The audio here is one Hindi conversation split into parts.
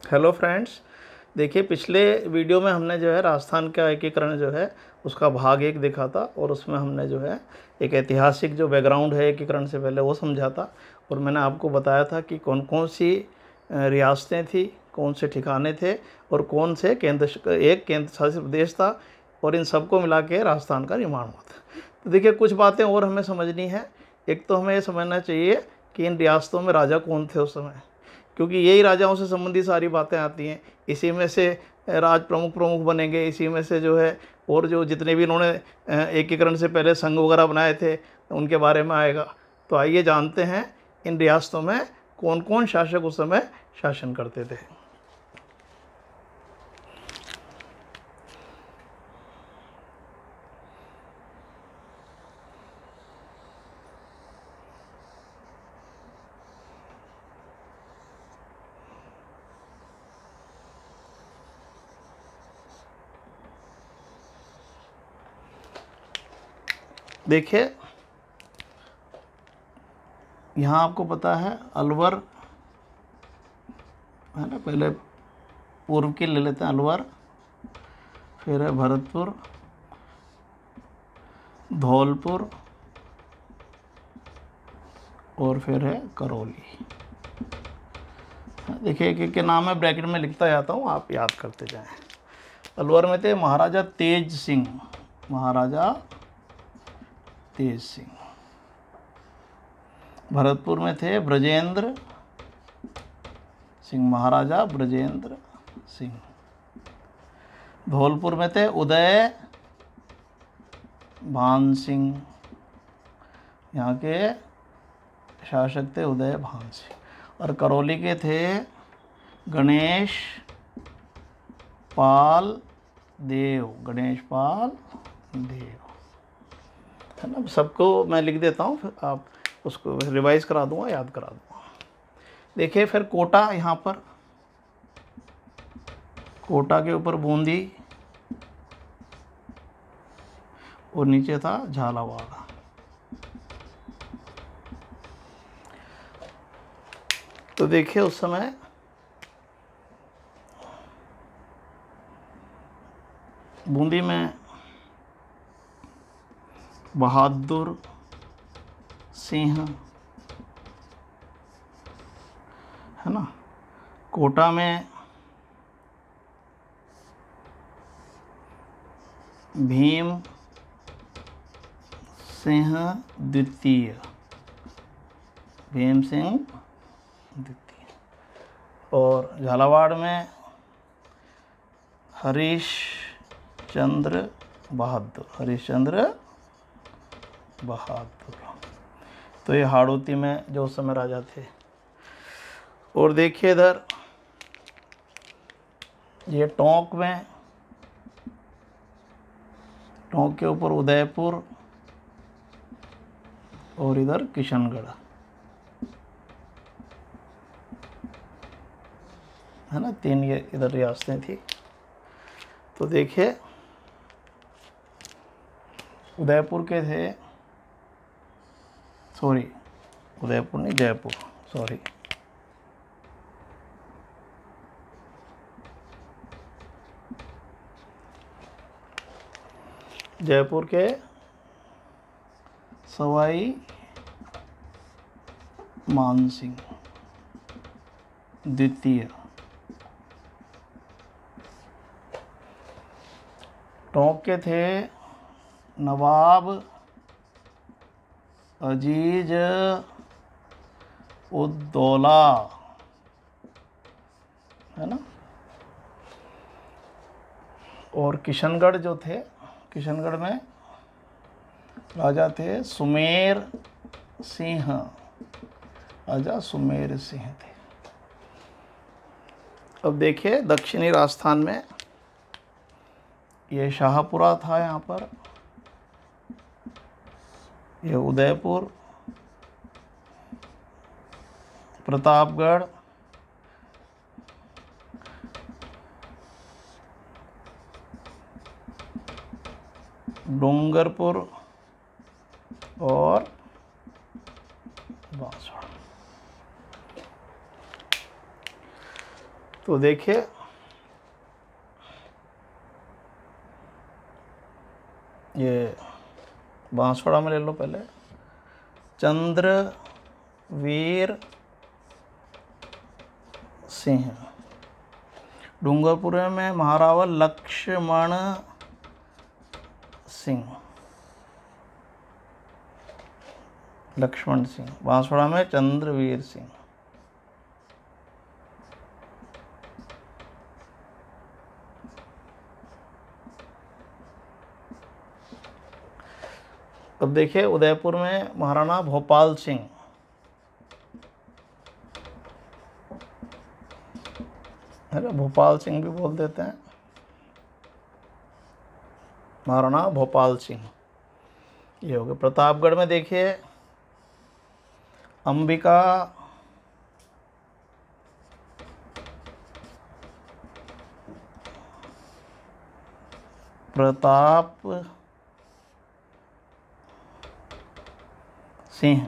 Hello friends. देखिए, पिछले वीडियो में हमने जो है राजस्थान का एकीकरण जो है उसका भाग 1 देखा था, और उसमें हमने जो है एक ऐतिहासिक जो बैकग्राउंड है एकीकरण से पहले वो समझा था। और मैंने आपको बताया था कि कौन कौन सी रियासतें थी, कौन से ठिकाने थे, और कौन से एक केंद्र शासित प्रदेश था, और इन सबको मिला के राजस्थान का निर्माण हुआ था। तो देखिए, कुछ बातें और हमें समझनी है। एक तो हमें ये समझना चाहिए कि इन रियासतों में राजा कौन थे उस समय, क्योंकि यही राजाओं से संबंधित सारी बातें आती हैं। इसी में से राज प्रमुख प्रमुख बनेंगे, इसी में से जो है और जो जितने भी इन्होंने एकीकरण से पहले संघ वगैरह बनाए थे उनके बारे में आएगा। तो आइए जानते हैं इन रियासतों में कौन कौन शासक उस समय शासन करते थे। देखिए, यहाँ आपको पता है अलवर है ना, पहले पूर्व की ले लेते हैं अलवर, फिर है भरतपुर, धौलपुर, और फिर है करौली। देखिए, एक एक के नाम है, ब्रैकेट में लिखता जाता हूँ, आप याद करते जाएं। अलवर में थे महाराजा तेज सिंह, महाराजा तेज सिंह। भरतपुर में थे ब्रजेंद्र सिंह, महाराजा ब्रजेंद्र सिंह। धौलपुर में थे उदय भान सिंह, यहाँ के शासक थे उदय भान सिंह। और करौली के थे गणेश पाल देव, गणेश पाल देव, है ना। सबको मैं लिख देता हूँ, फिर आप उसको रिवाइज करा दूंगा, याद करा दूंगा। देखिए, फिर कोटा, यहाँ पर कोटा के ऊपर बूंदी, और नीचे था झालावाड़। तो देखिए, उस समय बूंदी में बहादुर सिंह, है ना। कोटा में भीम सिंह द्वितीय, भीम सिंह द्वितीय। और झालावाड़ में हरीशचंद्र बहादुर, हरीशचंद्र बहादुर। तो ये हाड़ौती में जो उस समय राजा थे। और देखिए इधर ये टोंक में, टोंक के ऊपर उदयपुर, और इधर किशनगढ़, है ना। 3 ये इधर रियासतें थी। तो देखिए, उदयपुर के थे, सॉरी उदयपुर नहीं, जयपुर, सॉरी, जयपुर के सवाई मानसिंह द्वितीय। टोंक के थे नवाब अजीज उद्दौला, है ना। और किशनगढ़ जो थे, किशनगढ़ में राजा थे सुमेर सिंह, राजा सुमेर सिंह थे। अब देखिए, दक्षिणी राजस्थान में ये शाहपुरा था, यहाँ पर ये उदयपुर, प्रतापगढ़, डूंगरपुर और बांसवाड़ा। तो देखिए ये बांसवाड़ा में ले लो पहले, चंद्रवीर सिंह। डूंगरपुर में महारावल लक्ष्मण सिंह, लक्ष्मण सिंह। बांसवाड़ा में चंद्रवीर सिंह। अब देखिए उदयपुर में महाराणा भोपाल सिंह, है ना, भोपाल सिंह भी बोल देते हैं, महाराणा भोपाल सिंह। ये हो गया। प्रतापगढ़ में देखिए अंबिका प्रताप सिंह।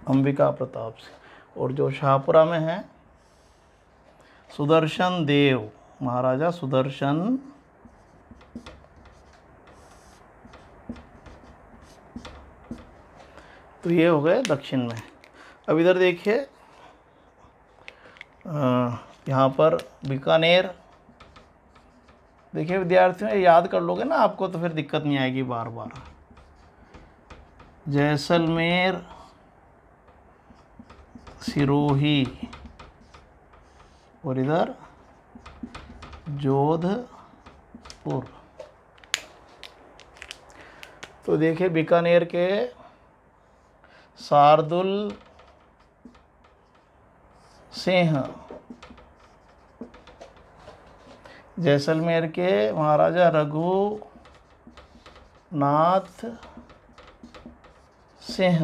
अंबिका प्रताप सिंह। और जो शाहपुरा में है सुदर्शन देव, महाराजा सुदर्शन तो ये हो गए दक्षिण में। अब इधर देखिए यहाँ पर बीकानेर। देखिए विद्यार्थियों, याद कर लोगे ना आपको तो फिर दिक्कत नहीं आएगी बार बार। जैसलमेर, सिरोही और इधर जोधपुर। तो देखिए बीकानेर के शार्दुल सिंह, जैसलमेर के महाराजा रघुनाथ सिंह,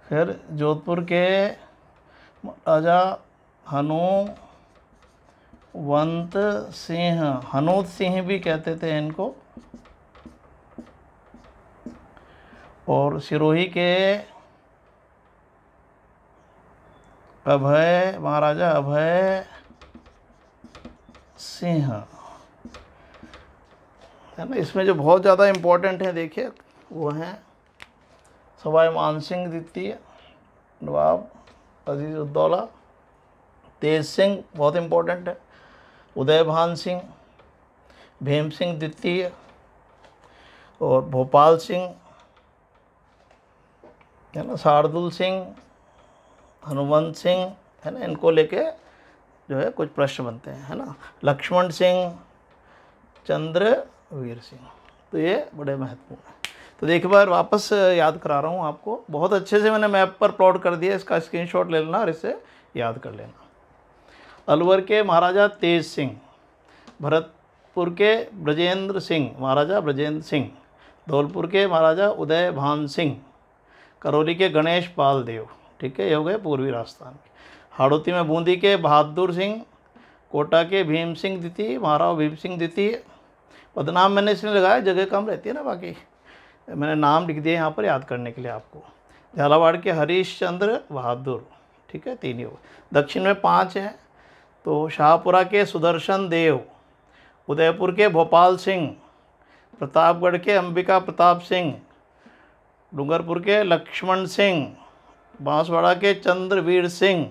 फिर जोधपुर के राजा हनुवंत सिंह, हनूत सिंह भी कहते थे इनको। और सिरोही के अभय, महाराजा अभय सिंह, है ना। इसमें जो बहुत ज़्यादा इम्पोर्टेंट है देखिए वो हैं सवाई मानसिंह द्वितीय, नवाब अजीज उद्दौला, तेज सिंह बहुत इम्पोर्टेंट है, उदयभान सिंह, भीम सिंह द्वितीय और भोपाल सिंह, है ना, शार्दुल सिंह, हनुमंत सिंह, है ना। इनको लेके जो है कुछ प्रश्न बनते हैं, है ना। लक्ष्मण सिंह, चंद्रवीर सिंह, तो ये बड़े महत्वपूर्ण हैं। तो एक बार वापस याद करा रहा हूँ आपको, बहुत अच्छे से मैंने मैप पर प्लॉट कर दिया, इसका स्क्रीनशॉट ले लेना और इसे याद कर लेना। अलवर के महाराजा तेज सिंह, भरतपुर के ब्रजेंद्र सिंह, महाराजा ब्रजेंद्र सिंह, धौलपुर के महाराजा उदयभान सिंह, करौली के गणेश पाल देव, ठीक है, ये हो गए पूर्वी राजस्थान के। हाड़ौती में बूंदी के बहादुर सिंह, कोटा के भीम सिंह द्वितीय, महाराव भीम सिंह द्वितीय। पदनाम मैंने इसलिए लगाया, जगह कम रहती है ना, बाकी मैंने नाम लिख दिए यहाँ पर याद करने के लिए आपको। झालावाड़ के हरीश चंद्र बहादुर, ठीक है, 3 ही हो। दक्षिण में 5 हैं, तो शाहपुरा के सुदर्शन देव, उदयपुर के भोपाल सिंह, प्रतापगढ़ के अंबिका प्रताप सिंह, डूंगरपुर के लक्ष्मण सिंह, बांसवाड़ा के चंद्रवीर सिंह,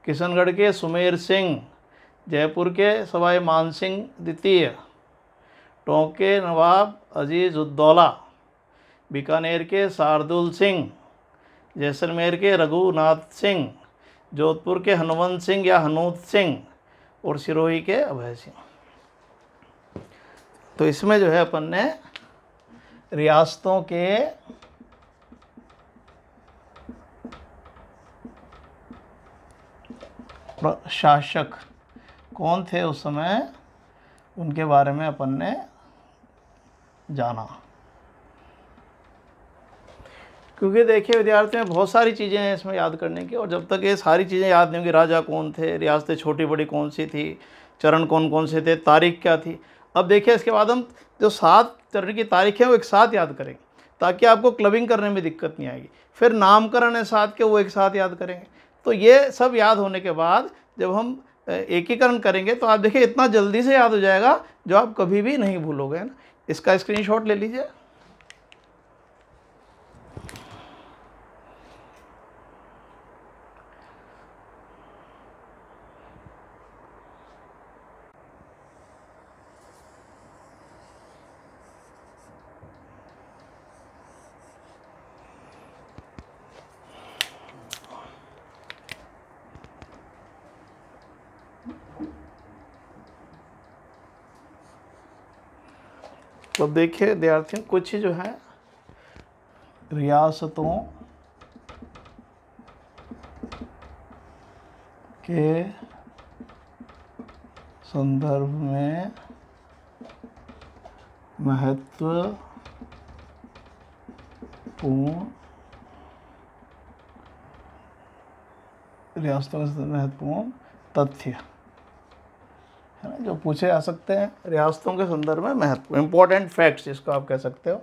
किशनगढ़ के सुमेर सिंह, जयपुर के सवाई मानसिंह द्वितीय, टोंक के नवाब अजीज उद्दौला, बीकानेर के शार्दुल सिंह, जैसलमेर के रघुनाथ सिंह, जोधपुर के हनुमंत सिंह या हनूत सिंह और सिरोही के अभय सिंह। तो इसमें जो है अपन ने रियासतों के शासक कौन थे उस समय, उनके बारे में अपन ने जाना। क्योंकि देखिए विद्यार्थियों में बहुत सारी चीज़ें हैं इसमें याद करने की, और जब तक ये सारी चीज़ें याद नहीं होंगी, राजा कौन थे, रियासतें छोटी बड़ी कौन सी थी, चरण कौन कौन से थे, तारीख क्या थी। अब देखिए इसके बाद हम जो 7 चरण की तारीख है वो एक साथ याद करेंगे। ताकि आपको क्लबिंग करने में दिक्कत नहीं आएगी। फिर नामकरण है साथ के, वो एक साथ याद करेंगे। तो ये सब याद होने के बाद जब हम एकीकरण करेंगे तो आप देखिए इतना जल्दी से याद हो जाएगा जो आप कभी भी नहीं भूलोगे, है ना। इसका स्क्रीनशॉट ले लीजिए। तो देखिए विद्यार्थियों, कुछ जो है रियासतों के संदर्भ में महत्वपूर्ण रियासतों के महत्वपूर्ण तथ्य, है ना, जो पूछे जा सकते हैं। रियासतों के संदर्भ में महत्व, इंपॉर्टेंट फैक्ट्स जिसको आप कह सकते हो,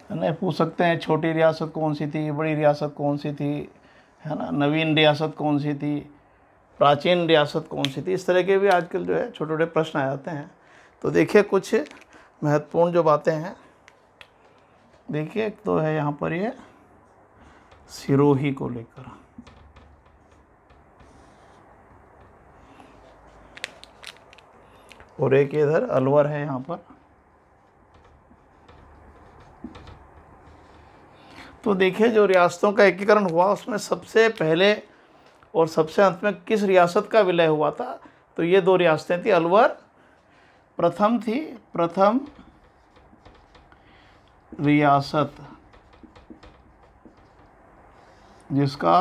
है ना। पूछ सकते हैं छोटी रियासत कौन सी थी, बड़ी रियासत कौन सी थी, है ना, नवीन रियासत कौन सी थी, प्राचीन रियासत कौन सी थी। इस तरह के भी आजकल जो है छोटे छोटे प्रश्न आ जाते हैं। तो देखिए कुछ महत्वपूर्ण जो बातें हैं, देखिए एक तो है यहाँ पर ये सिरोही को लेकर, और एक इधर अलवर है यहाँ पर। तो देखिए जो रियासतों का एकीकरण हुआ उसमें सबसे पहले और सबसे अंत में किस रियासत का विलय हुआ था, तो ये दो रियासतें थी। अलवर प्रथम थी, प्रथम रियासत जिसका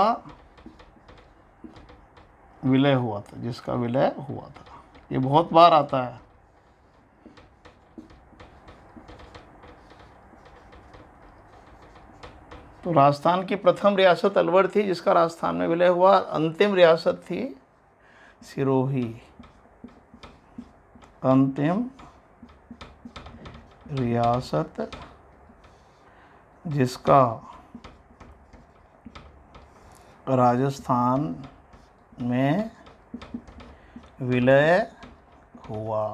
विलय हुआ था, जिसका विलय हुआ था। ये बहुत बार आता है। तो राजस्थान की प्रथम रियासत अलवर थी जिसका राजस्थान में विलय हुआ। अंतिम रियासत थी सिरोही, अंतिम रियासत जिसका राजस्थान में विलय हुआ।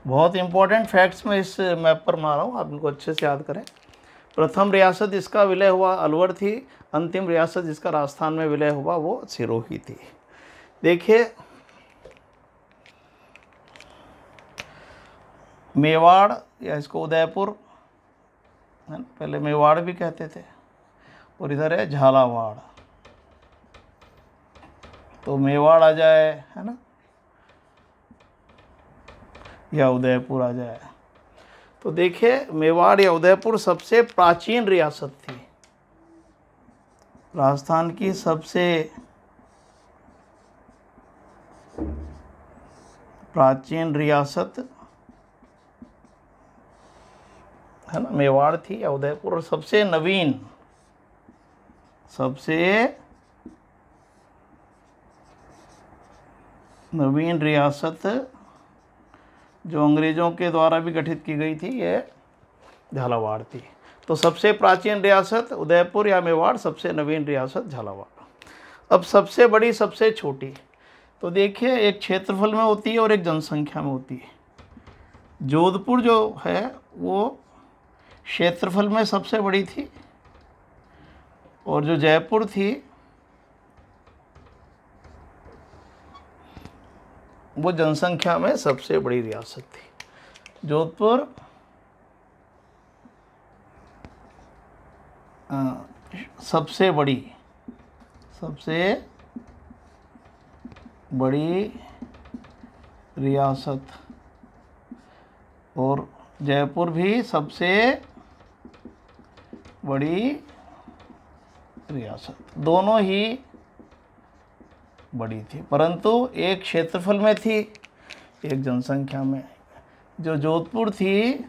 बहुत इंपॉर्टेंट फैक्ट्स मैं इस मैप पर बना रहा हूँ, आप इनको अच्छे से याद करें। प्रथम रियासत जिसका विलय हुआ अलवर थी, अंतिम रियासत जिसका राजस्थान में विलय हुआ वो सिरोही थी। देखिए मेवाड़ या इसको उदयपुर, पहले मेवाड़ भी कहते थे, और इधर है झालावाड़। तो मेवाड़ आ जाए, है ना, या उदयपुर आ जाए। तो देखिए मेवाड़ या उदयपुर सबसे प्राचीन रियासत थी, राजस्थान की सबसे प्राचीन रियासत, है ना, मेवाड़ थी या उदयपुर। और सबसे नवीन, सबसे नवीन रियासत जो अंग्रेज़ों के द्वारा भी गठित की गई थी, ये झालावाड़ थी। तो सबसे प्राचीन रियासत उदयपुर या मेवाड़, सबसे नवीन रियासत झालावाड़। अब सबसे बड़ी सबसे छोटी, तो देखिए एक क्षेत्रफल में होती है और एक जनसंख्या में होती है। जोधपुर जो है वो क्षेत्रफल में सबसे बड़ी थी, और जो जयपुर थी वो जनसंख्या में सबसे बड़ी रियासत थी। जोधपुर सबसे बड़ी रियासत, और जयपुर भी सबसे बड़ी रियासत। दोनों ही बड़ी थी, परंतु एक क्षेत्रफल में थी, एक जनसंख्या में। जो जोधपुर थी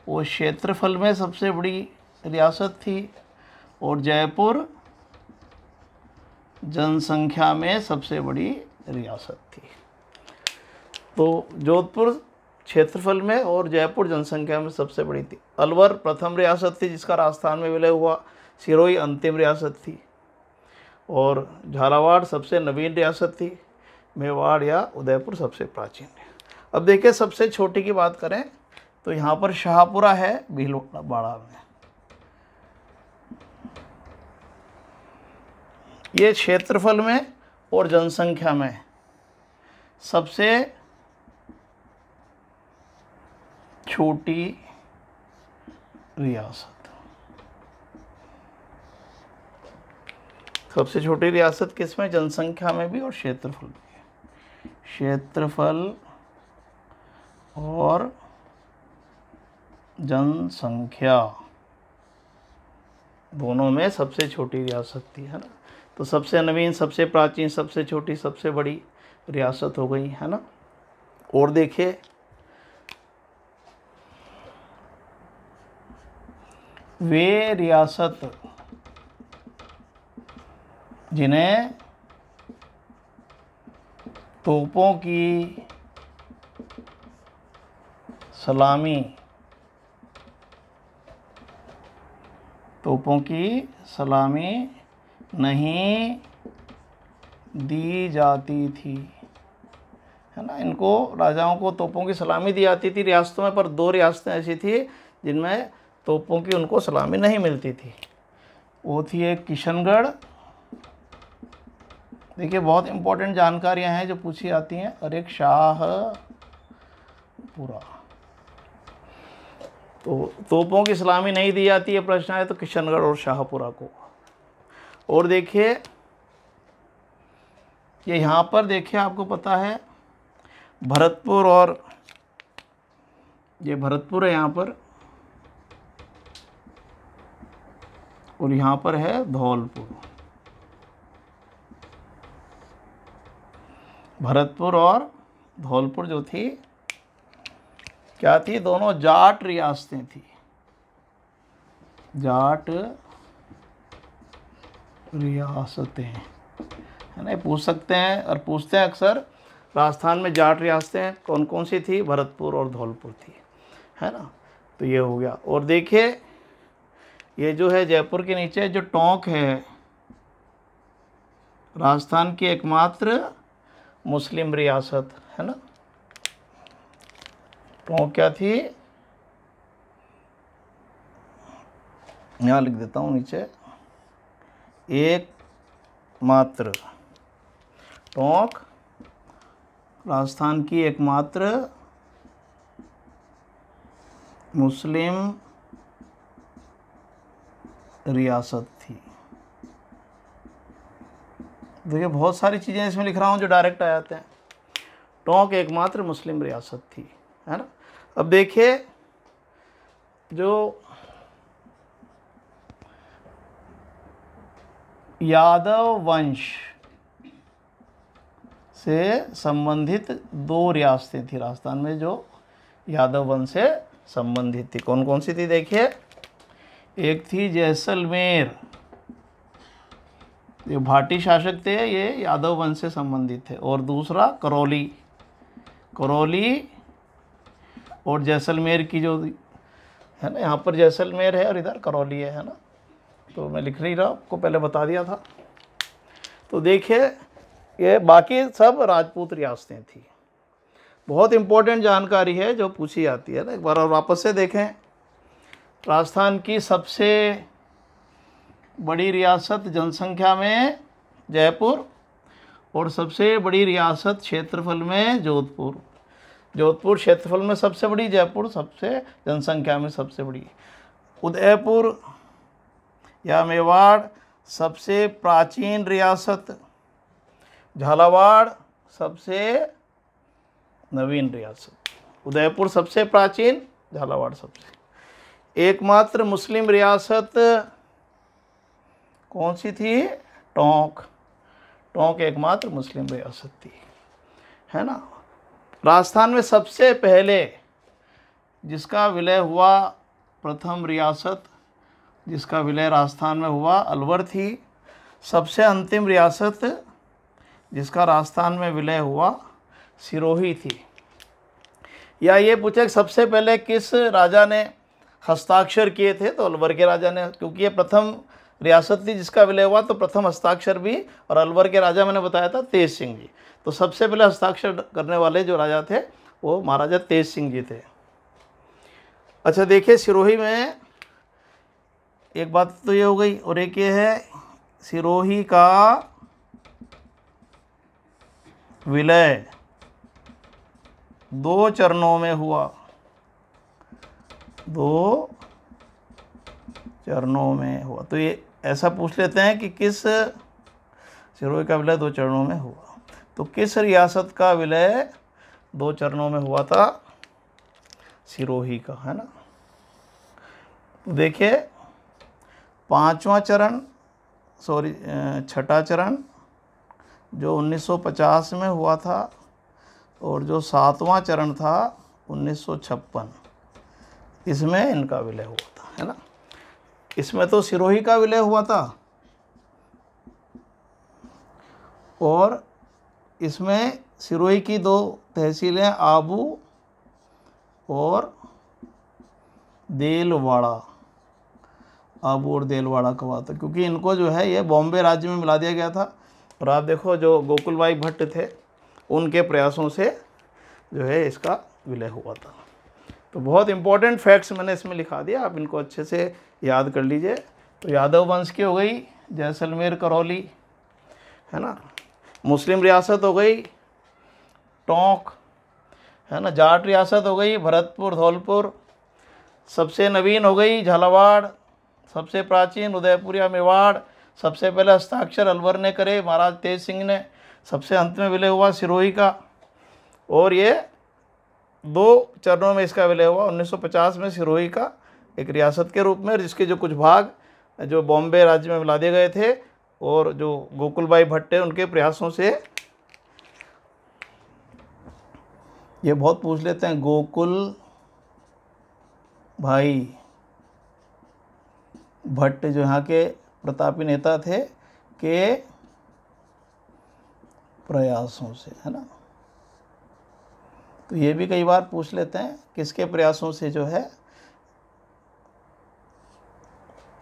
वो क्षेत्रफल में सबसे बड़ी रियासत थी, और जयपुर जनसंख्या में सबसे बड़ी रियासत थी। तो जोधपुर क्षेत्रफल में और जयपुर जनसंख्या में सबसे बड़ी थी। अलवर प्रथम रियासत थी जिसका राजस्थान में विलय हुआ, सिरोही अंतिम रियासत थी, और झालावाड़ सबसे नवीन रियासत थी, मेवाड़ या उदयपुर सबसे प्राचीन है। अब देखिए सबसे छोटी की बात करें तो यहाँ पर शाहपुरा है भीलवाड़ा में। ये क्षेत्रफल में और जनसंख्या में सबसे छोटी रियासत। सबसे छोटी रियासत किसमें? जनसंख्या में भी और क्षेत्रफल में। क्षेत्रफल और जनसंख्या दोनों में सबसे छोटी रियासत थी, है ना। तो सबसे नवीन, सबसे प्राचीन, सबसे छोटी, सबसे बड़ी रियासत हो गई, है ना। और देखिए वे रियासत जिन्हें तोपों की सलामी नहीं दी जाती थी, है ना। इनको राजाओं को तोपों की सलामी दी जाती थी रियासतों में, पर 2 रियासतें ऐसी थी जिनमें तोपों की उनको सलामी नहीं मिलती थी। वो थी एक किशनगढ़, देखिए बहुत इंपॉर्टेंट जानकारियां हैं जो पूछी जाती हैं, और एक शाहपुरा। तो तोपों की सलामी नहीं दी जाती है प्रश्न है तो किशनगढ़ और शाहपुरा को। और देखिए ये यहाँ पर देखिए आपको पता है भरतपुर, और ये भरतपुर है यहाँ पर, और यहाँ पर है धौलपुर। भरतपुर और धौलपुर जो थी क्या थी? दोनों जाट रियासतें थी, जाट रियासतें, है ना। पूछ सकते हैं और पूछते हैं अक्सर, राजस्थान में जाट रियासतें कौन कौन सी थी? भरतपुर और धौलपुर थी, है ना। तो ये हो गया। और देखिए ये जो है जयपुर के नीचे जो टोंक है, राजस्थान की एकमात्र मुस्लिम रियासत, है ना। टोंक क्या थी? यहाँ लिख देता हूँ नीचे, एकमात्र। टोंक राजस्थान की एकमात्र मुस्लिम रियासत थी। देखिए बहुत सारी चीज़ें इसमें लिख रहा हूँ जो डायरेक्ट आ जाते हैं। टोंक एकमात्र मुस्लिम रियासत थी, है ना। अब देखिए जो यादव वंश से संबंधित 2 रियासतें थी राजस्थान में जो यादव वंश से संबंधित थी। कौन कौन सी थी? देखिए एक थी जैसलमेर, ये भाटी शासक थे, ये यादव वंश से संबंधित थे। और दूसरा करौली और जैसलमेर की जो है ना, यहाँ पर जैसलमेर है और इधर करौली है ना। तो मैं लिख नहीं रहा, आपको पहले बता दिया था। तो देखिए ये बाकी सब राजपूत रियासतें थी। बहुत इंपॉर्टेंट जानकारी है जो पूछी जाती है ना। एक बार और वापस से देखें, राजस्थान की सबसे बड़ी रियासत जनसंख्या में जयपुर, और सबसे बड़ी रियासत क्षेत्रफल में जोधपुर। जोधपुर क्षेत्रफल में सबसे बड़ी, जयपुर सबसे जनसंख्या में सबसे बड़ी। उदयपुर या मेवाड़ सबसे प्राचीन रियासत, झालावाड़ सबसे नवीन रियासत। उदयपुर सबसे प्राचीन, झालावाड़ सबसे। एकमात्र मुस्लिम रियासत कौन सी थी? टोंक एकमात्र मुस्लिम रियासत थी, है ना। राजस्थान में सबसे पहले जिसका विलय हुआ, प्रथम रियासत जिसका विलय राजस्थान में हुआ अलवर थी। सबसे अंतिम रियासत जिसका राजस्थान में विलय हुआ सिरोही थी। या ये पूछे कि सबसे पहले किस राजा ने हस्ताक्षर किए थे, तो अलवर के राजा ने, क्योंकि ये प्रथम रियासत थी जिसका विलय हुआ, तो प्रथम हस्ताक्षर भी, और अलवर के राजा मैंने बताया था तेज सिंह जी। तो सबसे पहले हस्ताक्षर करने वाले जो राजा थे वो महाराजा तेज सिंह जी थे। अच्छा देखिए, सिरोही में एक बात तो ये हो गई, और एक ये है सिरोही का विलय 2 चरणों में हुआ, 2 चरणों में हुआ। तो ये ऐसा पूछ लेते हैं कि किस सिरोही का विलय 2 चरणों में हुआ, तो किस रियासत का विलय 2 चरणों में हुआ था? सिरोही का, है ना। देखिए 5वां चरण, सॉरी 6ठा चरण जो 1950 में हुआ था, और जो 7वां चरण था 1956, इसमें इनका विलय हुआ था, है ना। इसमें तो सिरोही का विलय हुआ था, और इसमें सिरोही की 2 तहसीलें आबू और देलवाड़ा, आबू और देलवाड़ा का हुआ था, क्योंकि इनको जो है ये बॉम्बे राज्य में मिला दिया गया था। और आप देखो जो गोकुल भाई भट्ट थे उनके प्रयासों से जो है इसका विलय हुआ था। तो बहुत इंपॉर्टेंट फैक्ट्स मैंने इसमें लिखा दिया, आप इनको अच्छे से याद कर लीजिए। तो यादव वंश की हो गई जैसलमेर करौली, है ना। मुस्लिम रियासत हो गई टोंक, है ना। जाट रियासत हो गई भरतपुर धौलपुर। सबसे नवीन हो गई झालावाड़। सबसे प्राचीन उदयपुर या मेवाड़। सबसे पहले हस्ताक्षर अलवर ने करे, महाराज तेज सिंह ने। सबसे अंत में विलय हुआ सिरोही का, और ये 2 चरणों में इसका विलय हुआ। 1950 में सिरोही का एक रियासत के रूप में, जिसके जो कुछ भाग जो बॉम्बे राज्य में मिला दिए गए थे, और जो गोकुल भाई भट्ट उनके प्रयासों से। ये बहुत पूछ लेते हैं, गोकुल भाई भट्ट जो यहाँ के प्रतापी नेता थे के प्रयासों से, है ना। तो ये भी कई बार पूछ लेते हैं किसके प्रयासों से जो है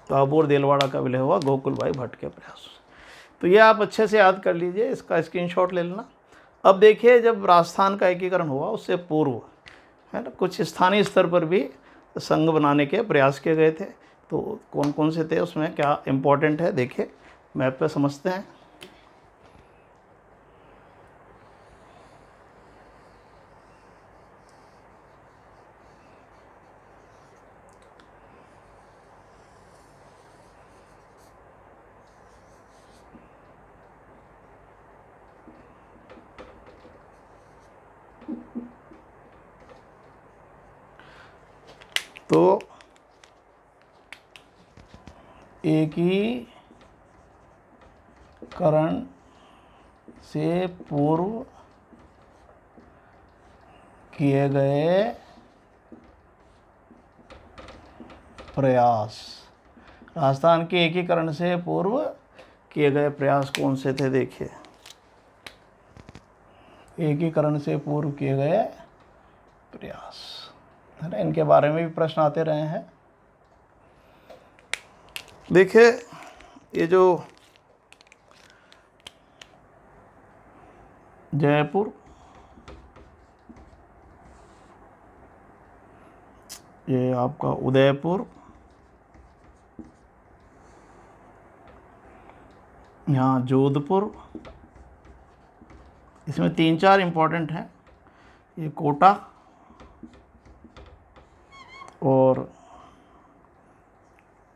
आबू और देलवाड़ा का विलय हुआ, गोकुल भाई भट्ट के प्रयासों से। तो ये आप अच्छे से याद कर लीजिए, इसका स्क्रीनशॉट ले लेना। अब देखिए, जब राजस्थान का एकीकरण हुआ उससे पूर्व, है ना, कुछ स्थानीय स्तर पर भी संघ बनाने के प्रयास किए गए थे। तो कौन कौन से थे, उसमें क्या इम्पोर्टेंट है, देखिए मैप पे समझते हैं। तो एकीकरण से पूर्व किए गए प्रयास, राजस्थान के एकीकरण से पूर्व किए गए प्रयास कौन से थे? देखिए, एकीकरण से पूर्व किए गए प्रयास, है ना, इनके बारे में भी प्रश्न आते रहे हैं। देखिए, ये जो जयपुर, ये आपका उदयपुर, यहाँ जोधपुर, इसमें 3-4 इम्पोर्टेंट हैं। ये कोटा और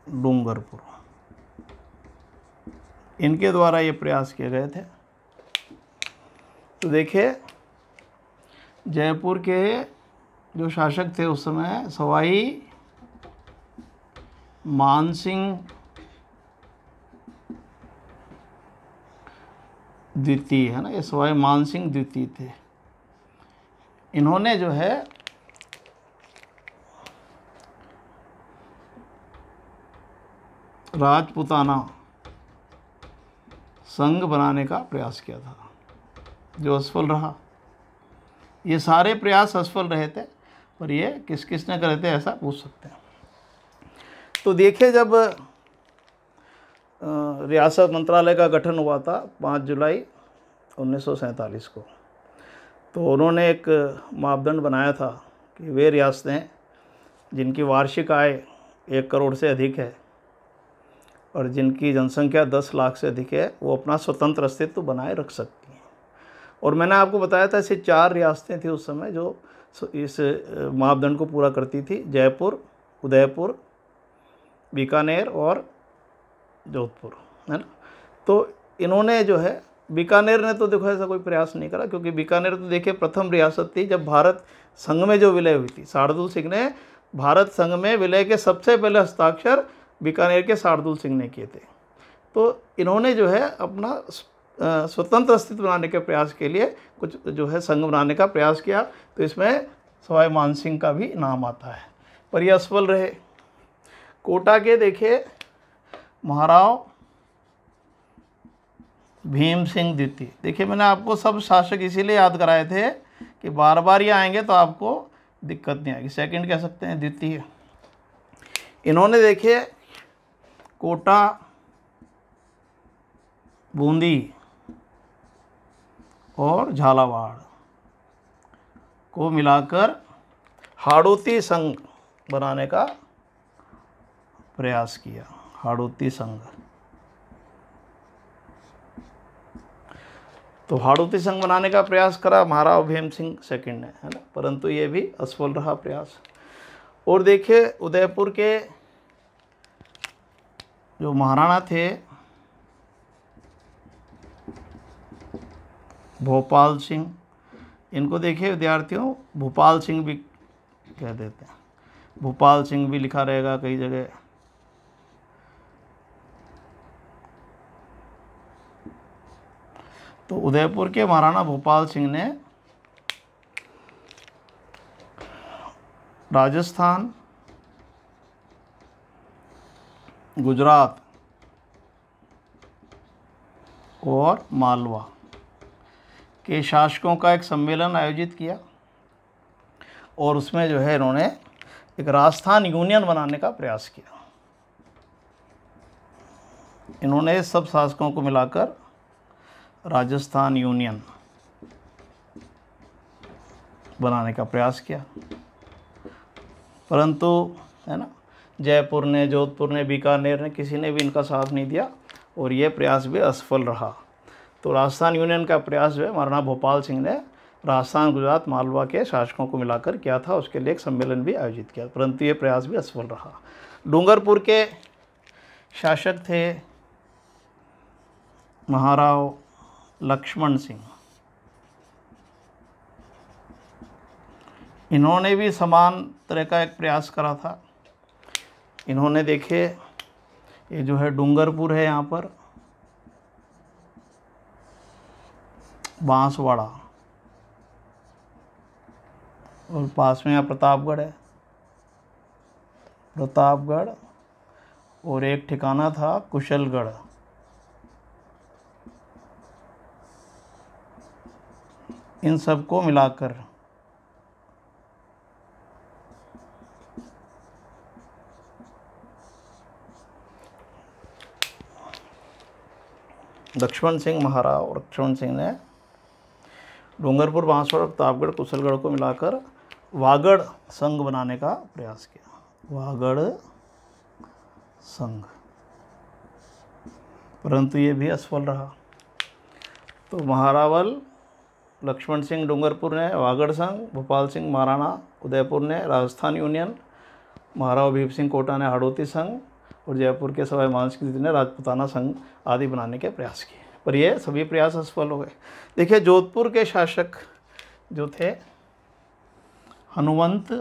डूंगरपुर, इनके द्वारा ये प्रयास किए गए थे। तो देखिए, जयपुर के जो शासक थे उस समय सवाई मानसिंह द्वितीय, है ना, ये सवाई मानसिंह द्वितीय थे। इन्होंने जो है राजपूताना संघ बनाने का प्रयास किया था, जो असफल रहा। ये सारे प्रयास असफल रहे थे। पर ये किस किस ने करे थे ऐसा पूछ सकते हैं। तो देखिए, जब रियासत मंत्रालय का गठन हुआ था 5 जुलाई 1947 को, तो उन्होंने एक मापदंड बनाया था कि वे रियासतें जिनकी वार्षिक आय 1 करोड़ से अधिक है और जिनकी जनसंख्या 10 लाख से अधिक है, वो अपना स्वतंत्र अस्तित्व बनाए रख सकती हैं। और मैंने आपको बताया था ऐसे 4 रियासतें थी उस समय जो इस मापदंड को पूरा करती थी: जयपुर, उदयपुर, बीकानेर और जोधपुर, है ना। तो इन्होंने जो है, बीकानेर ने तो देखो ऐसा कोई प्रयास नहीं करा, क्योंकि बीकानेर तो देखिए प्रथम रियासत थी जब भारत संघ में जो विलय हुई थी। शार्दुल सिंह ने भारत संघ में विलय के सबसे पहले हस्ताक्षर बीकानेर के शार्दुल सिंह ने किए थे। तो इन्होंने जो है अपना स्वतंत्र अस्तित्व बनाने के प्रयास के लिए कुछ जो है संघ बनाने का प्रयास किया। तो इसमें सवाई मानसिंह का भी नाम आता है, पर ये असफल रहे। कोटा के देखिए महाराव भीम सिंह द्वितीय। देखिए, मैंने आपको सब शासक इसीलिए याद कराए थे कि बार बार ये आएंगे तो आपको दिक्कत नहीं आएगी। सेकंड कह सकते हैं, द्वितीय। इन्होंने देखिए कोटा, बूंदी और झालावाड़ को मिलाकर हाड़ौती संघ बनाने का प्रयास किया। हाड़ौती संघ, तो हाड़ौती संघ बनाने का प्रयास करा महाराव भीम सिंह सेकंड ने, है ना, परंतु ये भी असफल रहा प्रयास। और देखिए उदयपुर के जो महाराणा थे भोपाल सिंह, इनको देखिए विद्यार्थियों भोपाल सिंह भी कह देते हैं, भोपाल सिंह भी लिखा रहेगा कई जगह। तो उदयपुर के महाराणा भोपाल सिंह ने राजस्थान, गुजरात और मालवा के शासकों का एक सम्मेलन आयोजित किया और उसमें जो है इन्होंने एक राजस्थान यूनियन बनाने का प्रयास किया। इन्होंने सब शासकों को मिलाकर राजस्थान यूनियन बनाने का प्रयास किया, परंतु है ना जयपुर ने, जोधपुर ने, बीकानेर ने, किसी ने भी इनका साथ नहीं दिया और ये प्रयास भी असफल रहा। तो राजस्थान यूनियन का प्रयास जो है महाराणा भोपाल सिंह ने राजस्थान, गुजरात, मालवा के शासकों को मिलाकर किया था। उसके लिए एक सम्मेलन भी आयोजित किया, परंतु ये प्रयास भी असफल रहा। डूंगरपुर के शासक थे महाराव लक्ष्मण सिंह। इन्होंने भी समान तरह का एक प्रयास करा था। इन्होंने देखिए ये जो है डूंगरपुर है, यहाँ पर बांसवाड़ा और पास में यहाँ प्रतापगढ़ है, प्रतापगढ़, और एक ठिकाना था कुशलगढ़। इन सब को मिलाकर लक्ष्मण सिंह, महाराव लक्ष्मण सिंह ने डूंगरपुर, बांसवाड़ा, प्रतापगढ़, कुशलगढ़ को मिलाकर वागड़ संघ बनाने का प्रयास किया। वागड़ संघ, परंतु ये भी असफल रहा। तो महारावल लक्ष्मण सिंह डूंगरपुर ने वागड़ संघ, भोपाल सिंह महाराणा उदयपुर ने राजस्थान यूनियन, महाराव भीम सिंह कोटा ने हाड़ौती संघ और जयपुर के सवाई मानसिंह ने राजपूताना संघ आदि बनाने के प्रयास किए, पर ये सभी प्रयास असफल हो गए। देखिए जोधपुर के शासक जो थे हनुमंत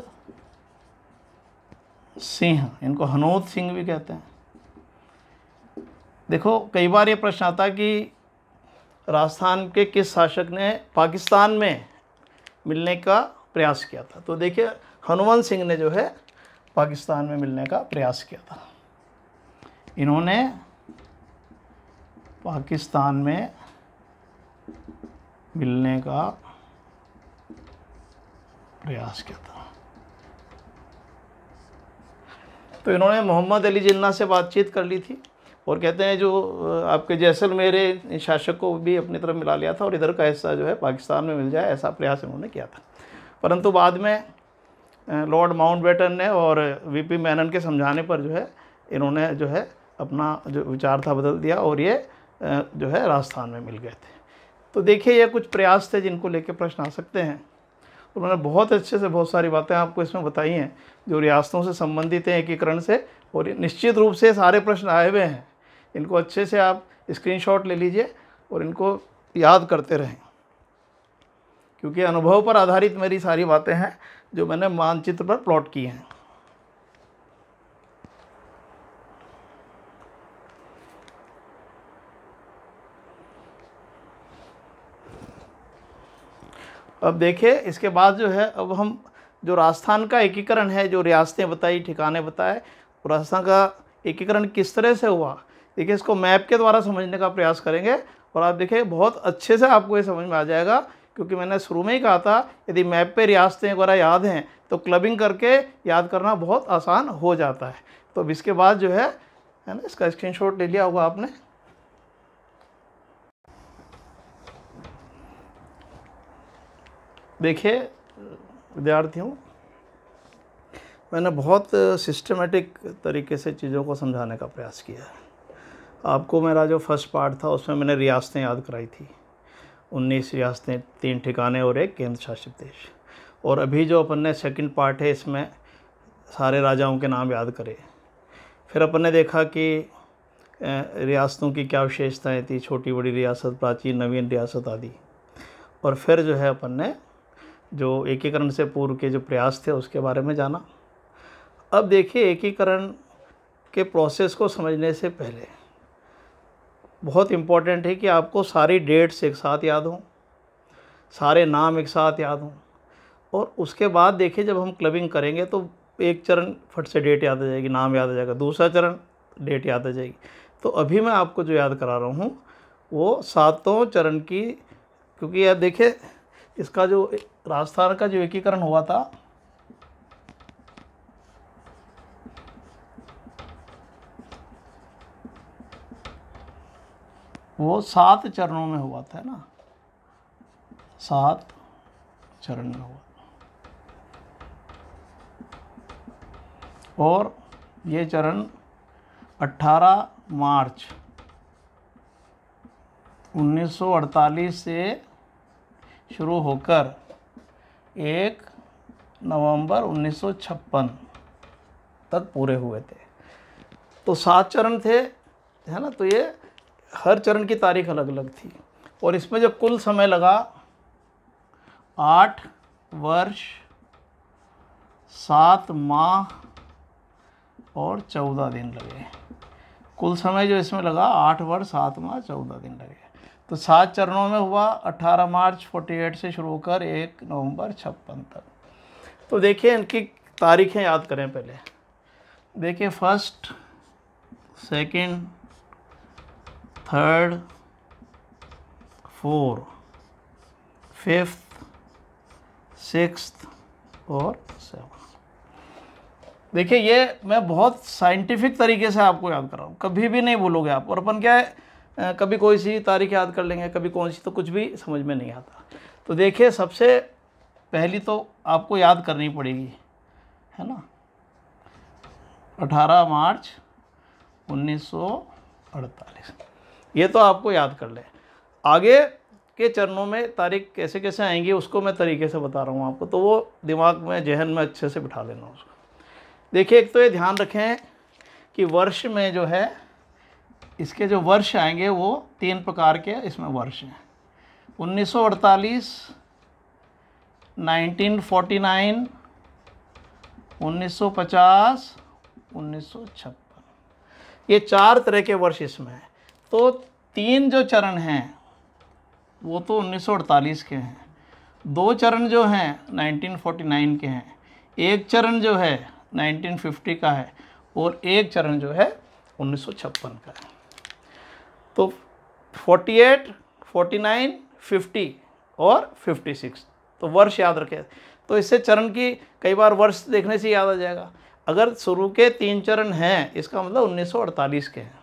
सिंह, इनको हनोत सिंह भी कहते हैं। देखो कई बार ये प्रश्न आता है कि राजस्थान के किस शासक ने पाकिस्तान में मिलने का प्रयास किया था। तो देखिए हनुमंत सिंह ने जो है पाकिस्तान में मिलने का प्रयास किया था। इन्होंने पाकिस्तान में मिलने का प्रयास किया था। तो इन्होंने मोहम्मद अली जिन्ना से बातचीत कर ली थी और कहते हैं जो आपके जैसलमेर शासक को भी अपनी तरफ मिला लिया था और इधर का हिस्सा जो है पाकिस्तान में मिल जाए, ऐसा प्रयास इन्होंने किया था। परंतु बाद में लॉर्ड माउंटबेटन ने और वीपी मेनन के समझाने पर जो है इन्होंने जो है अपना जो विचार था बदल दिया और ये जो है राजस्थान में मिल गए थे। तो देखिए ये कुछ प्रयास थे जिनको लेके प्रश्न आ सकते हैं। उन्होंने बहुत अच्छे से बहुत सारी बातें आपको इसमें बताई हैं जो रियासतों से संबंधित हैं, एकीकरण से, और निश्चित रूप से सारे प्रश्न आए हुए हैं। इनको अच्छे से आप स्क्रीनशॉट ले लीजिए और इनको याद करते रहें, क्योंकि अनुभव पर आधारित मेरी सारी बातें हैं जो मैंने मानचित्र पर प्लॉट की हैं। अब देखिए इसके बाद जो है अब हम जो राजस्थान का एकीकरण है, जो रियासतें बताई, ठिकाने बताए, राजस्थान का एकीकरण किस तरह से हुआ, देखिए इसको मैप के द्वारा समझने का प्रयास करेंगे और आप देखिए बहुत अच्छे से आपको ये समझ में आ जाएगा, क्योंकि मैंने शुरू में ही कहा था यदि मैप पे रियासतें वगैरह याद हैं तो क्लबिंग करके याद करना बहुत आसान हो जाता है। तो अब इसके बाद जो है ना, इसका स्क्रीनशॉट ले लिया होगा आपने। देखिए विद्यार्थियों, मैंने बहुत सिस्टमेटिक तरीके से चीज़ों को समझाने का प्रयास किया है। आपको मेरा जो फर्स्ट पार्ट था उसमें मैंने रियासतें याद कराई थी, 19 रियासतें, 3 ठिकाने और 1 केंद्र शासित देश। और अभी जो अपन ने सेकंड पार्ट है इसमें सारे राजाओं के नाम याद करे। फिर अपन ने देखा कि रियासतों की क्या विशेषताएँ थी, छोटी बड़ी रियासत, प्राचीन नवीन रियासत आदि। और फिर जो है अपन ने जो एकीकरण से पूर्व के जो प्रयास थे उसके बारे में जाना। अब देखिए एकीकरण के प्रोसेस को समझने से पहले बहुत इम्पॉर्टेंट है कि आपको सारी डेट्स एक साथ याद हों, सारे नाम एक साथ याद हों, और उसके बाद देखिए जब हम क्लबिंग करेंगे तो एक चरण फट से डेट याद आ जाएगी, नाम याद आ जाएगा, दूसरा चरण डेट याद आ जाएगी। तो अभी मैं आपको जो याद करा रहा हूँ वो 7 चरण की, क्योंकि यार देखिए इसका जो राजस्थान का जो एकीकरण हुआ था वो 7 चरणों में हुआ था ना, 7 चरण में हुआ। और ये चरण 18 मार्च 1948 से शुरू होकर 1 नवंबर 1956 तक पूरे हुए थे। तो 7 चरण थे, है ना। तो ये हर चरण की तारीख अलग अलग थी और इसमें जो कुल समय लगा 8 वर्ष 7 माह और 14 दिन लगे। कुल समय जो इसमें लगा 8 वर्ष 7 माह 14 दिन लगे। तो 7 चरणों में हुआ, 18 मार्च 48 से शुरू होकर 1 नवंबर 56 तक। तो देखिए इनकी तारीखें याद करें पहले। देखिए first, second, third, fourth, fifth, sixth और 7। देखिए ये मैं बहुत साइंटिफिक तरीके से आपको याद कर रहा हूँ, कभी भी नहीं भूलोगे आप। और अपन क्या है, कभी कोई सी तारीख याद कर लेंगे, कभी कौन सी, तो कुछ भी समझ में नहीं आता। तो देखिए सबसे पहली तो आपको याद करनी पड़ेगी, है ना, 18 मार्च 1948। ये तो आपको याद कर ले। आगे के चरणों में तारीख कैसे कैसे आएंगी उसको मैं तरीके से बता रहा हूँ आपको, तो वो दिमाग में, जहन में अच्छे से बिठा लेना उसको। देखिए एक तो ये ध्यान रखें कि वर्ष में जो है इसके जो वर्ष आएंगे वो 3 प्रकार के इसमें वर्ष हैं। 1948, 1949, 1950, 1956, ये 4 तरह के वर्ष इसमें हैं। तो 3 जो चरण हैं वो तो 1948 के हैं, 2 चरण जो हैं 1949 के हैं, 1 चरण जो है 1950 का है और 1 चरण जो है 1956 का है। तो 48, 49, 50 और 56 तो वर्ष याद रखें। तो इससे चरण की कई बार वर्ष देखने से याद आ जाएगा। अगर शुरू के 3 चरण हैं इसका मतलब 1948 के हैं।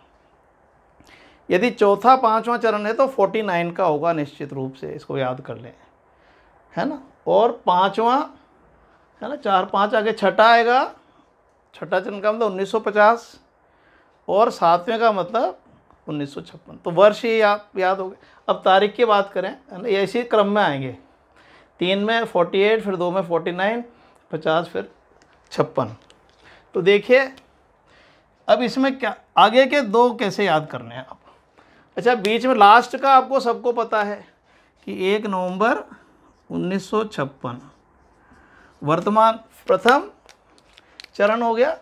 यदि चौथा पांचवा चरण है तो 49 का होगा निश्चित रूप से, इसको याद कर लें, है ना। और पांचवा है ना, 4 5 आगे छठा आएगा, छठा चरण का मतलब 1950 और सातवें का मतलब 1956। तो वर्ष ही याद हो गए। अब तारीख की बात करें है ना, ऐसे क्रम में आएंगे, 3 में 48, फिर 2 में 49, 50, फिर 56। तो देखिए अब इसमें क्या आगे के 2 कैसे याद करने हैं आप। अच्छा, बीच में लास्ट का आपको सबको पता है कि 1 नवंबर 1956 वर्तमान प्रथम चरण हो गया,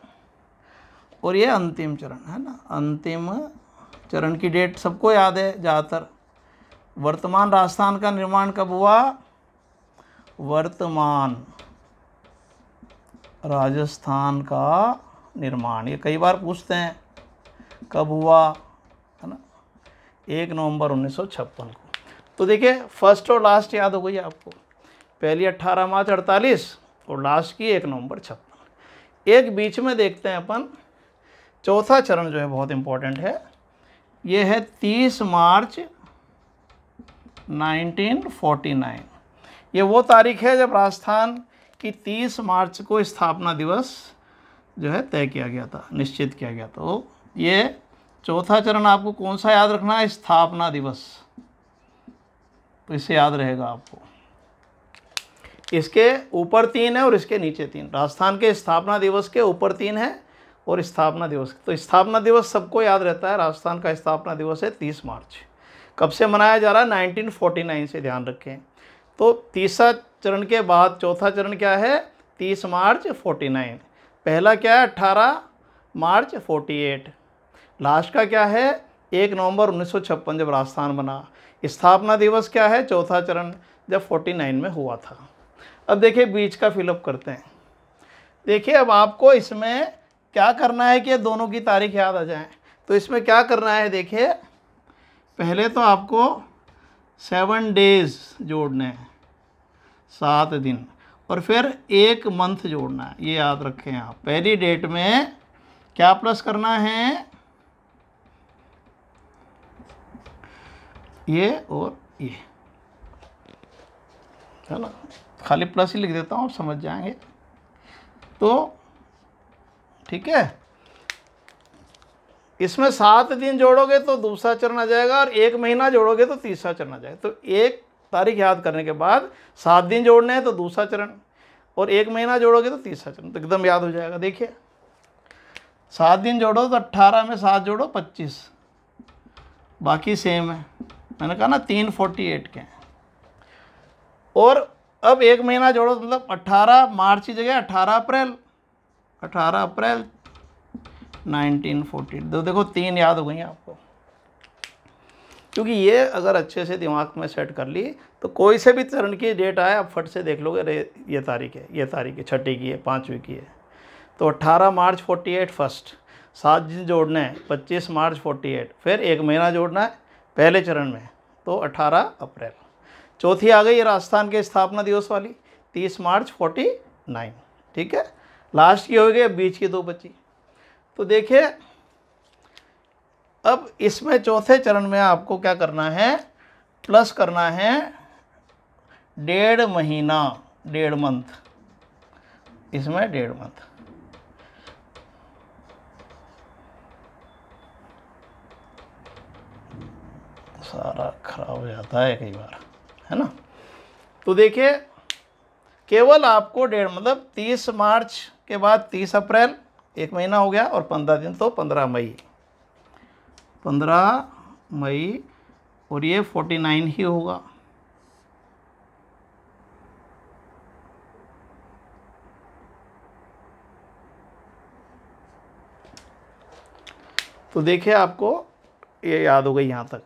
और ये अंतिम चरण है ना। अंतिम चरण की डेट सबको याद है ज़्यादातर। वर्तमान राजस्थान का निर्माण कब हुआ? वर्तमान राजस्थान का निर्माण, ये कई बार पूछते हैं कब हुआ, है ना, 1 नवंबर 1956 को। तो देखिए फर्स्ट और लास्ट याद हो गई आपको, पहली 18 मार्च 48 और लास्ट की 1 नवंबर 56। एक बीच में देखते हैं अपन, चौथा चरण जो है बहुत इंपॉर्टेंट है, ये है 30 मार्च 1949। ये वो तारीख है जब राजस्थान की 30 मार्च को स्थापना दिवस जो है तय किया गया था, निश्चित किया गया था। तो ये चौथा चरण आपको कौन सा याद रखना है? स्थापना दिवस। तो इससे याद रहेगा आपको। इसके ऊपर 3 है और इसके नीचे 3। राजस्थान के स्थापना दिवस के ऊपर 3 है और स्थापना दिवस, तो स्थापना दिवस सबको याद रहता है। राजस्थान का स्थापना दिवस है 30 मार्च। कब से मनाया जा रहा है? 1949 से, ध्यान रखें। तो तीसरा चरण के बाद चौथा चरण क्या है? 30 मार्च 49। पहला क्या है? 18 मार्च 48। लास्ट का क्या है? 1 नवंबर 1956 जब राजस्थान बना। स्थापना दिवस क्या है? चौथा चरण जब 49 में हुआ था। अब देखिए बीच का फिलअप करते हैं। देखिए अब आपको इसमें क्या करना है कि ये दोनों की तारीख याद आ जाए। तो इसमें क्या करना है, देखिए पहले तो आपको 7 डेज जोड़ने हैं, 7 दिन, और फिर 1 मंथ जोड़ना है। ये याद रखें आप। पहली डेट में क्या प्लस करना है? ये और ये, है ना। खाली प्लस ही लिख देता हूँ, आप समझ जाएंगे। तो ठीक है, इसमें 7 दिन जोड़ोगे तो दूसरा चरण आ जाएगा, और 1 महीना जोड़ोगे तो तीसरा चरण आ जाएगा। तो एक तारीख याद करने के बाद 7 दिन जोड़ने हैं तो दूसरा चरण, और 1 महीना जोड़ोगे तो तीसरा चरण, तो एकदम याद हो जाएगा। देखिए 7 दिन जोड़ो तो 18 में 7 जोड़ो 25, बाकी सेम है। मैंने कहा ना 348 के हैं। और अब 1 महीना जोड़ो तो मतलब 18 मार्च की जगह 18 अप्रैल, 18 अप्रैल 1948। तो देखो 3 याद हो गई आपको, क्योंकि ये अगर अच्छे से दिमाग में सेट कर ली तो कोई से भी चरण की डेट आए आप फट से देख लोगे, अरे ये तारीख है, ये तारीख है, छठी की है, 5वीं की है। तो 18 मार्च 48 फर्स्ट, 7 दिन जोड़ने हैं, 25 मार्च 48, फिर 1 महीना जोड़ना है पहले चरण में, तो 18 अप्रैल। चौथी आ गई राजस्थान के स्थापना दिवस वाली, 30 मार्च 49। ठीक है, लास्ट की हो गई, बीच की 2 बची। तो देखिए अब इसमें चौथे चरण में आपको क्या करना है? प्लस करना है 1.5 महीना, 1.5 मंथ, इसमें 1.5 मंथ। सारा खराब हो जाता है कई बार, है ना। तो देखिए केवल आपको 1.5 मतलब 30 मार्च के बाद 30 अप्रैल 1 महीना हो गया, और 15 दिन तो 15 मई, 15 मई, और ये 49 ही होगा। तो देखिए आपको ये याद हो गई यहाँ तक।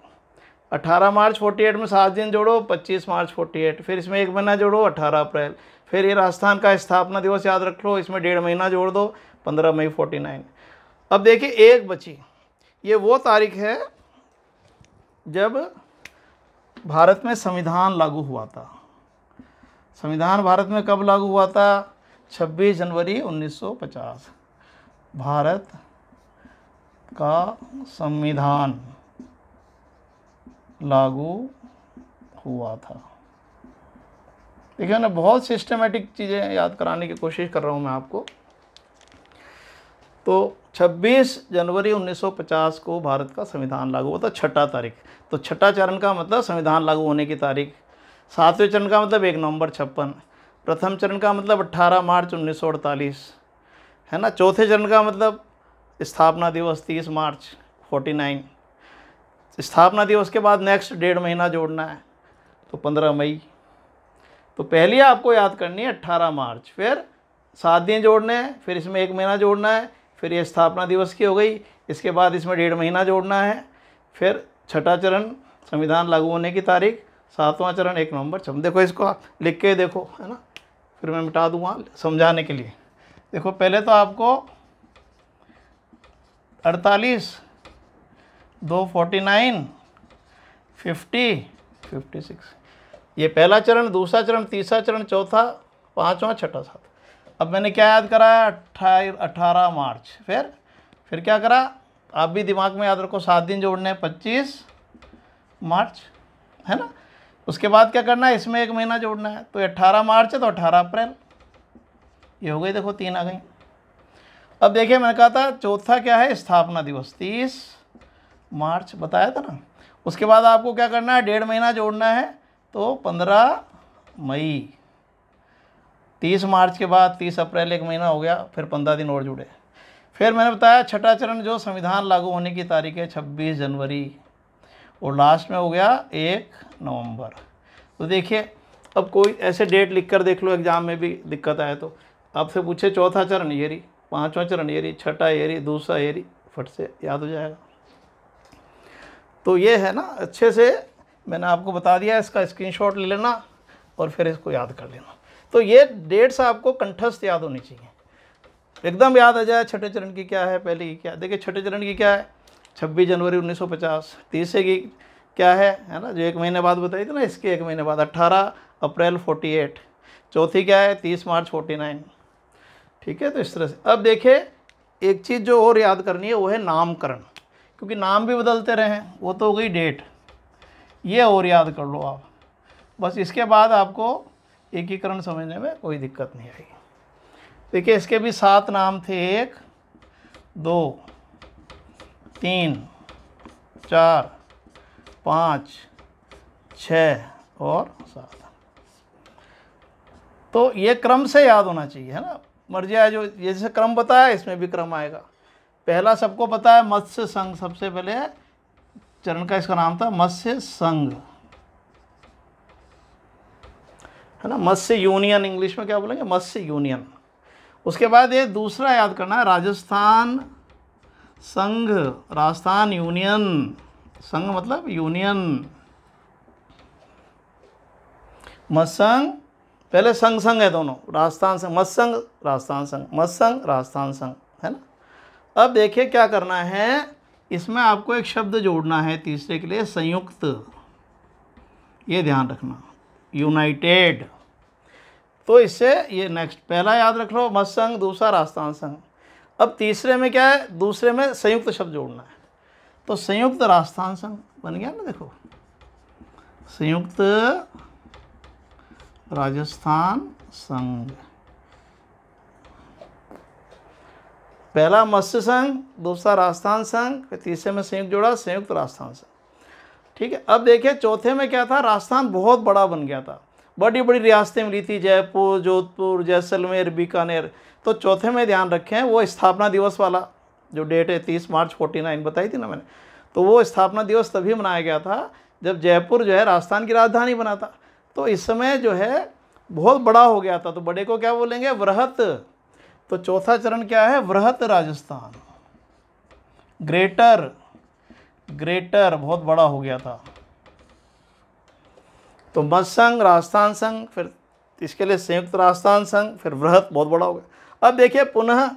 18 मार्च 48 में 7 दिन जोड़ो, 25 मार्च 48, फिर इसमें 1 महीना जोड़ो 18 अप्रैल, फिर ये राजस्थान का स्थापना दिवस याद रख लो, इसमें 1.5 महीना जोड़ दो 15 मई 49। अब देखिए एक बची, ये वो तारीख है जब भारत में संविधान लागू हुआ था। संविधान भारत में कब लागू हुआ था? 26 जनवरी 1950। भारत का संविधान लागू हुआ था। देखिए ना, बहुत सिस्टमेटिक चीज़ें याद कराने की कोशिश कर रहा हूँ मैं आपको। तो 26 जनवरी 1950 को भारत का संविधान लागू हुआ था, छठा तारीख। तो छठा चरण का मतलब संविधान लागू होने की तारीख। सातवें चरण का मतलब 1 नवंबर 56। प्रथम चरण का मतलब 18 मार्च 1948, है ना। चौथे चरण का मतलब स्थापना दिवस 30 मार्च 49। स्थापना दिवस के बाद नेक्स्ट 1.5 महीना जोड़ना है, तो 15 मई। तो पहली आपको याद करनी है 18 मार्च, फिर 7 दिन जोड़ने हैं, फिर इसमें 1 महीना जोड़ना है, फिर ये स्थापना दिवस की हो गई, इसके बाद इसमें 1.5 महीना जोड़ना है, फिर छठा चरण संविधान लागू होने की तारीख, सातवां चरण 1 नवंबर 56। देखो इसको आप लिख के देखो, है ना, फिर मैं मिटा दूंगा समझाने के लिए। देखो पहले तो आपको 48, 2 49, 50, 56, ये पहला चरण, दूसरा चरण, तीसरा चरण, चौथा, पाँचवां, छठा, सात। अब मैंने क्या याद कराया, 18 मार्च। फिर क्या करा, आप भी दिमाग में याद रखो, 7 दिन जोड़ने हैं, 25 मार्च, है ना। उसके बाद क्या करना है, इसमें 1 महीना जोड़ना है, तो 18 मार्च है तो 18 अप्रैल, ये हो गई। देखो 3 आ गई। अब देखिए मैंने कहा था चौथा क्या है, स्थापना दिवस 30 मार्च बताया था ना। उसके बाद आपको क्या करना है, 1.5 महीना जोड़ना है, तो 15 मई। 30 मार्च के बाद 30 अप्रैल, 1 महीना हो गया, फिर 15 दिन और जुड़े। फिर मैंने बताया छठा चरण जो संविधान लागू होने की तारीख है 26 जनवरी, और लास्ट में हो गया 1 नवंबर। तो देखिए अब कोई ऐसे डेट लिख कर देख लो, एग्जाम में भी दिक्कत आए तो आपसे पूछे चौथा चरण ये रही, पाँचवां चरण ये रही, छठा ये रही, दूसरा ये रही, फट से याद हो जाएगा। तो ये है ना, अच्छे से मैंने आपको बता दिया, इसका स्क्रीनशॉट ले लेना और फिर इसको याद कर लेना। तो ये डेट्स आपको कंठस्थ याद होनी चाहिए, एकदम याद आ जाए छठे चरण की क्या है, पहले की क्या। देखिए छठे चरण की क्या है, 26 जनवरी 1950। तीसरे की क्या है ना, जो 1 महीने बाद बताई थी ना, इसके 1 महीने बाद 18 अप्रैल 48। चौथी क्या है, 30 मार्च 49। ठीक है, तो इस तरह से। अब देखिए एक चीज़ जो और याद करनी है वो है नामकरण, क्योंकि नाम भी बदलते रहे हैं, वो तो हो गई डेट, ये और याद कर लो आप। बस इसके बाद आपको एकीकरण समझने में कोई दिक्कत नहीं आएगी। देखिए इसके भी 7 नाम थे, 1 2 3 4 5 6 और 7। तो ये क्रम से याद होना चाहिए, है ना। मर्जी आए जो जैसे क्रम बताया इसमें भी क्रम आएगा। पहला सबको पता है मत्स्य संघ, सबसे पहले चरण का इसका नाम था मत्स्य संघ, है ना। मत्स्य यूनियन, इंग्लिश में क्या बोलेंगे, मत्स्य यूनियन। उसके बाद ये दूसरा याद करना है, राजस्थान संघ, राजस्थान यूनियन। संघ मतलब यूनियन, मत्संघ पहले संघ संघ है दोनों, राजस्थान संघ, मत्संघ राजस्थान संघ, मत्संघ राजस्थान संघ, है ना। अब देखिए क्या करना है, इसमें आपको एक शब्द जोड़ना है तीसरे के लिए, संयुक्त, ये ध्यान रखना, यूनाइटेड। तो इससे ये नेक्स्ट पहला याद रख लो मत्संघ, दूसरा राजस्थान संघ। अब तीसरे में क्या है, दूसरे में संयुक्त शब्द जोड़ना है, तो संयुक्त राजस्थान संघ बन गया ना। देखो संयुक्त राजस्थान संघ, पहला मत्स्य संघ, दूसरा राजस्थान संघ, फिर तीसरे में संयुक्त जोड़ा, संयुक्त राजस्थान संघ। ठीक है। अब देखिए चौथे में क्या था, राजस्थान बहुत बड़ा बन गया था, बड़ी बड़ी रियासतें मिली थी, जयपुर, जोधपुर, जैसलमेर, बीकानेर। तो चौथे में ध्यान रखें वो स्थापना दिवस वाला जो डेट है 30 मार्च 49 बताई थी ना मैंने, तो वो स्थापना दिवस तभी मनाया गया था जब जयपुर जो है राजस्थान की राजधानी बना था। तो इस समय जो है बहुत बड़ा हो गया था, तो बड़े को क्या बोलेंगे, वृहत। तो चौथा चरण क्या है, वृहत राजस्थान, ग्रेटर, ग्रेटर बहुत बड़ा हो गया था। तो मत्संघ, राजस्थान संघ, फिर इसके लिए संयुक्त राजस्थान संघ, फिर वृहत बहुत बड़ा हो गया। अब देखिए पुनः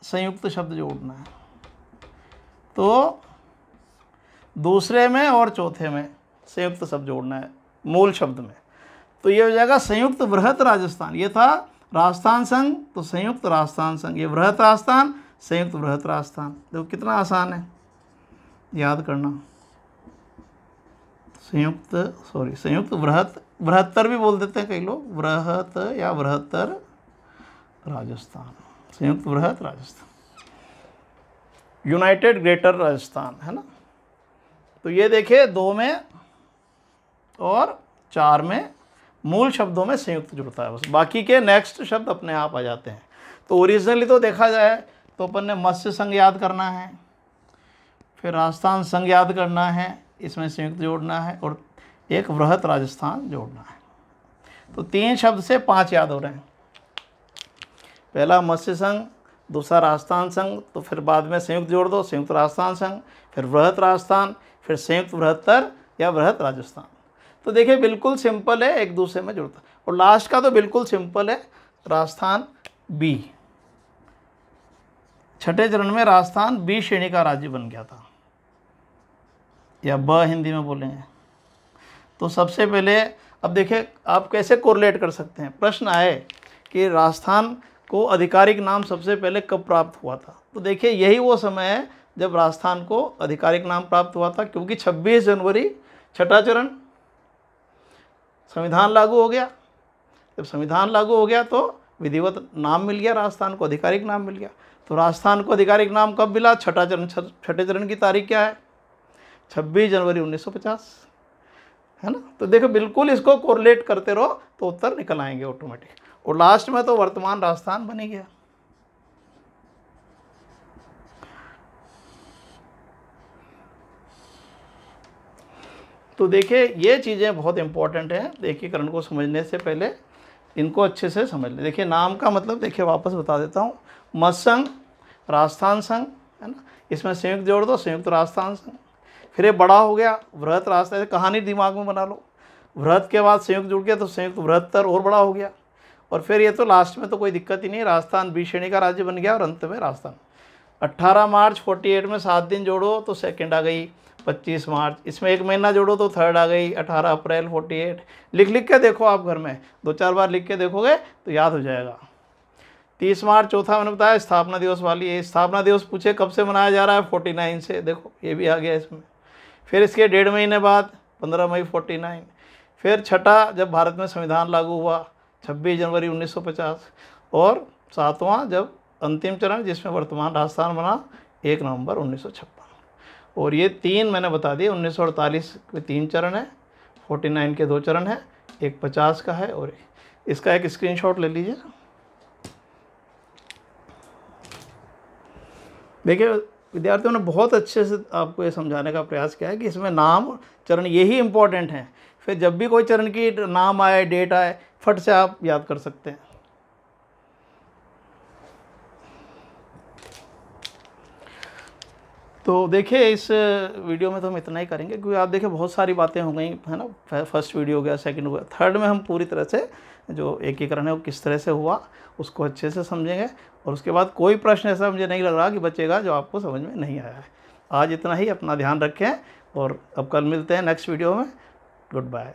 संयुक्त शब्द जोड़ना है, तो दूसरे में और चौथे में संयुक्त शब्द जोड़ना है मूल शब्द में। तो ये हो जाएगा संयुक्त वृहत राजस्थान। ये था राजस्थान संघ, तो संयुक्त राजस्थान संघ, ये वृहत राजस्थान, संयुक्त बृहत राजस्थान। देखो कितना आसान है याद करना। संयुक्त बृहत्तर भी बोल देते हैं कई लोग, बृहत या बृहत्तर राजस्थान, संयुक्त बृहत राजस्थान, यूनाइटेड ग्रेटर राजस्थान, है ना। तो ये देखिए 2 में और 4 में मूल शब्दों में संयुक्त जुड़ता है बस, बाकी के नेक्स्ट शब्द अपने आप आ जाते हैं। तो ओरिजिनली तो देखा जाए तो अपन ने मत्स्य संघ याद करना है, फिर राजस्थान संघ याद करना है, इसमें संयुक्त जोड़ना है, और एक बृहत राजस्थान जोड़ना है। तो 3 शब्द से 5 याद हो रहे हैं। पहला मत्स्य संघ, दूसरा राजस्थान संघ, तो फिर बाद में संयुक्त जोड़ दो, संयुक्त राजस्थान संघ, फिर बृहत राजस्थान, फिर संयुक्त बृहत्तर या बृहत राजस्थान। तो देखिए बिल्कुल सिंपल है, एक दूसरे में जुड़ता है। और लास्ट का तो बिल्कुल सिंपल है, राजस्थान बी। छठे चरण में राजस्थान बी श्रेणी का राज्य बन गया था, या ब हिंदी में बोलेंगे। तो सबसे पहले अब देखिए आप कैसे कोरिलेट कर सकते हैं। प्रश्न आए कि राजस्थान को आधिकारिक नाम सबसे पहले कब प्राप्त हुआ था, तो देखिए यही वो समय है जब राजस्थान को आधिकारिक नाम प्राप्त हुआ था, क्योंकि 26 जनवरी छठा चरण, संविधान लागू हो गया। जब संविधान लागू हो गया तो विधिवत नाम मिल गया, राजस्थान को आधिकारिक नाम मिल गया। तो राजस्थान को आधिकारिक नाम कब मिला? छठा चरण। छठे चरण की तारीख क्या है? 26 जनवरी 1950, है ना। तो देखो बिल्कुल इसको कोरिलेट करते रहो तो उत्तर निकल आएंगे ऑटोमेटिक, और लास्ट में तो वर्तमान राजस्थान बन ही गया। तो देखिए ये चीज़ें बहुत इंपॉर्टेंट हैं, एकीकरण को समझने से पहले इनको अच्छे से समझ लें। देखिए नाम का मतलब देखिए वापस बता देता हूँ, मत्स्य संघ, राजस्थान संघ, है ना, इसमें संयुक्त जोड़ दो, संयुक्त राजस्थान संघ। फिर ये बड़ा हो गया बृहत राजस्थान, कहानी दिमाग में बना लो, बृहत के बाद संयुक्त जुड़ गया तो संयुक्त बृहत्तर और बड़ा हो गया। और फिर ये तो लास्ट में तो कोई दिक्कत ही नहीं, राजस्थान बी श्रेणी का राज्य बन गया, और अंत में राजस्थान। 18 मार्च 48 में 7 दिन जोड़ो तो सेकंड आ गई 25 मार्च, इसमें 1 महीना जोड़ो तो थर्ड आ गई 18 अप्रैल 48। लिख के देखो आप घर में 2-4 बार लिख के देखोगे तो याद हो जाएगा। 30 मार्च चौथा मैंने बताया स्थापना दिवस वाली है, स्थापना दिवस पूछे कब से मनाया जा रहा है? 49 से, देखो ये भी आ गया इसमें। फिर इसके 1.5 महीने बाद 15 मई 49। फिर छठा जब भारत में संविधान लागू हुआ 26 जनवरी 1950, और 7वां जब अंतिम चरण जिसमें वर्तमान राजस्थान बना 1 नवंबर 1956। और ये 3 मैंने बता दिए, 1948 के 3 चरण है, 49 के 2 चरण है, एक 50 का है, और इसका एक स्क्रीनशॉट ले लीजिए। देखिए विद्यार्थियों ने बहुत अच्छे से आपको ये समझाने का प्रयास किया है कि इसमें नाम चरण यही इम्पोर्टेंट हैं। फिर जब भी कोई चरण की नाम आए, डेट आए, फट से आप याद कर सकते हैं। तो देखिए इस वीडियो में तो हम इतना ही करेंगे, क्योंकि आप देखिए बहुत सारी बातें हो गई, है ना। फर्स्ट वीडियो हो गया, सेकंड हो गया, थर्ड में हम पूरी तरह से जो एकीकरण है वो किस तरह से हुआ उसको अच्छे से समझेंगे। और उसके बाद कोई प्रश्न ऐसा मुझे नहीं लग रहा कि बचेगा जो आपको समझ में नहीं आया है। आज इतना ही, अपना ध्यान रखें, और अब कल मिलते हैं नेक्स्ट वीडियो में। Good bye.